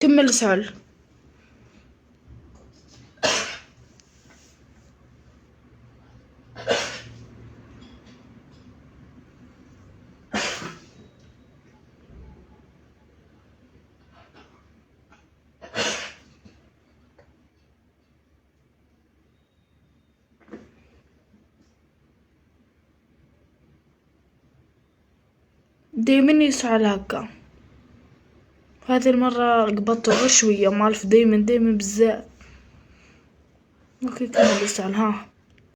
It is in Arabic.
كمل اسأل. دايما يسأل هكا. هذه المرة قبضته غير شوية، مالف دايما بزاف. اوكي كمل اسأل ها.